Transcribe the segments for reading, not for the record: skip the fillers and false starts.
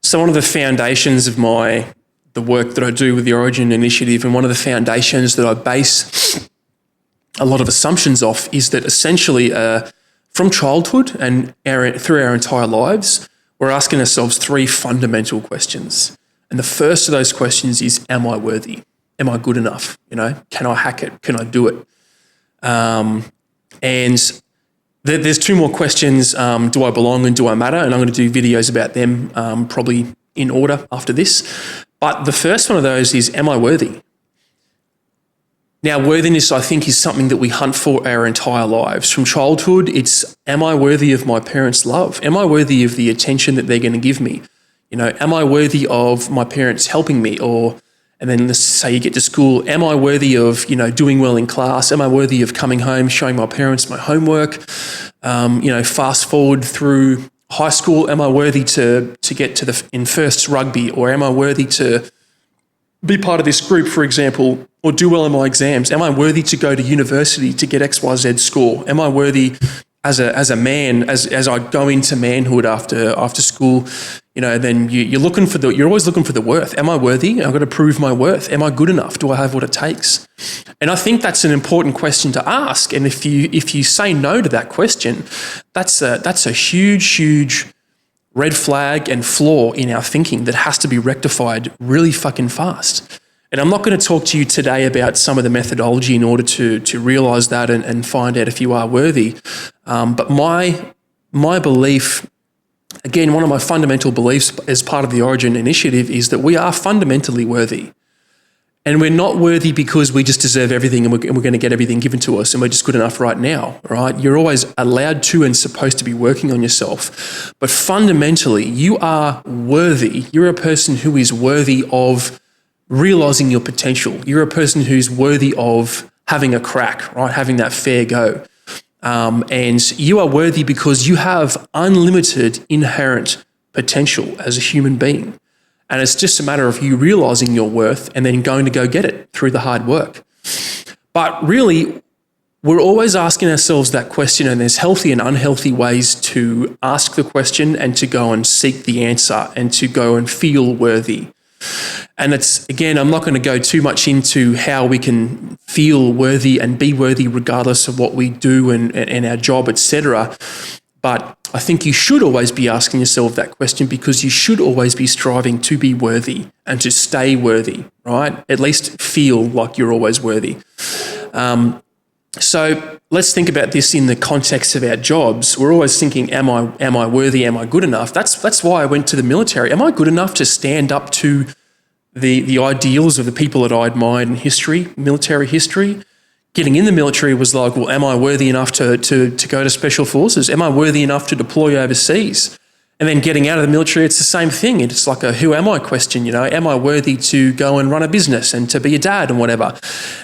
So one of the foundations of the work that I do with the Origin Initiative, and one of the foundations that I base a lot of assumptions off, is that essentially from childhood and through our entire lives, we're asking ourselves three fundamental questions. And the first of those questions is, am I worthy? Am I good enough? Can I hack it? Can I do it? And there's two more questions. Do I belong and do I matter? And I'm going to do videos about them probably in order after this. But the first one of those is, am I worthy? Now, worthiness, I think, is something that we hunt for our entire lives. From childhood, it's, am I worthy of my parents' love? Am I worthy of the attention that they're going to give me? Am I worthy of my parents helping me? And then let's say you get to school, am I worthy of, doing well in class? Am I worthy of coming home, showing my parents my homework? Fast forward through high school, am I worthy to get in first rugby? Or am I worthy to be part of this group, for example, or do well in my exams? Am I worthy to go to university to get XYZ score? Am I worthy as a man, as I go into manhood after school? Then you're always looking for the worth. Am I worthy? I've got to prove my worth. Am I good enough? Do I have what it takes? And I think that's an important question to ask. And if you say no to that question, that's a huge red flag and flaw in our thinking that has to be rectified really fucking fast. And I'm not going to talk to you today about some of the methodology in order to realize that and find out if you are worthy. But my belief, again, one of my fundamental beliefs as part of the Origin Initiative, is that we are fundamentally worthy. And we're not worthy because we just deserve everything and we're going to get everything given to us and we're just good enough right now, right? You're always allowed to and supposed to be working on yourself. But fundamentally, you are worthy. You're a person who is worthy of realizing your potential. You're a person who's worthy of having a crack, right? Having that fair go. And you are worthy because you have unlimited inherent potential as a human being. And it's just a matter of you realizing your worth and then going to go get it through the hard work. But really, we're always asking ourselves that question, and there's healthy and unhealthy ways to ask the question and to go and seek the answer and to go and feel worthy. And it's, again, I'm not going to go too much into how we can feel worthy and be worthy regardless of what we do and our job, etc. But I think you should always be asking yourself that question, because you should always be striving to be worthy and to stay worthy, right? At least feel like you're always worthy. So let's think about this in the context of our jobs. We're always thinking, am I worthy? Am I good enough? That's why I went to the military. Am I good enough to stand up to the ideals of the people that I admired in history, military history? Getting in the military was like, well, am I worthy enough to go to special forces? Am I worthy enough to deploy overseas? And then getting out of the military, it's the same thing. It's like a who am I question, Am I worthy to go and run a business and to be a dad and whatever?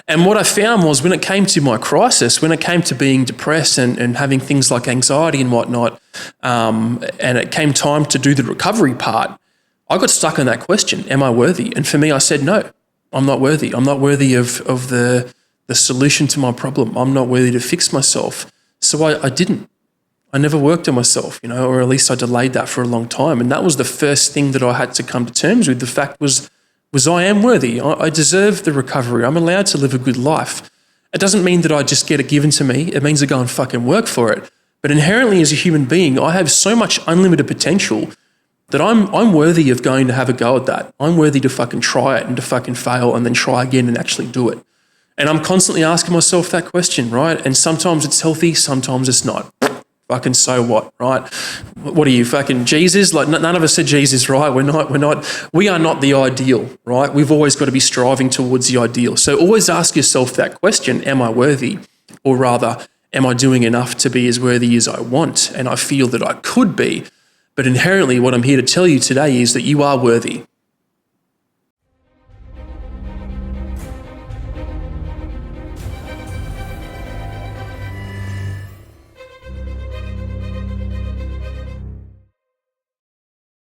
And what I found was, when it came to my crisis, when it came to being depressed and having things like anxiety and whatnot, and it came time to do the recovery part, I got stuck on that question, am I worthy? And for me, I said, no, I'm not worthy. I'm not worthy of the solution to my problem. I'm not worthy to fix myself. So I didn't. I never worked on myself, or at least I delayed that for a long time. And that was the first thing that I had to come to terms with. The fact was I am worthy. I deserve the recovery. I'm allowed to live a good life. It doesn't mean that I just get it given to me. It means I go and fucking work for it. But inherently, as a human being, I have so much unlimited potential that I'm worthy of going to have a go at that. I'm worthy to fucking try it and to fucking fail and then try again and actually do it. And I'm constantly asking myself that question, right? And sometimes it's healthy, sometimes it's not. Fucking so what, right? What are you, fucking Jesus? Like, none of us said Jesus, right? We are not the ideal, right? We've always got to be striving towards the ideal. So always ask yourself that question, am I worthy? Or rather, am I doing enough to be as worthy as I want? And I feel that I could be. But inherently, what I'm here to tell you today is that you are worthy.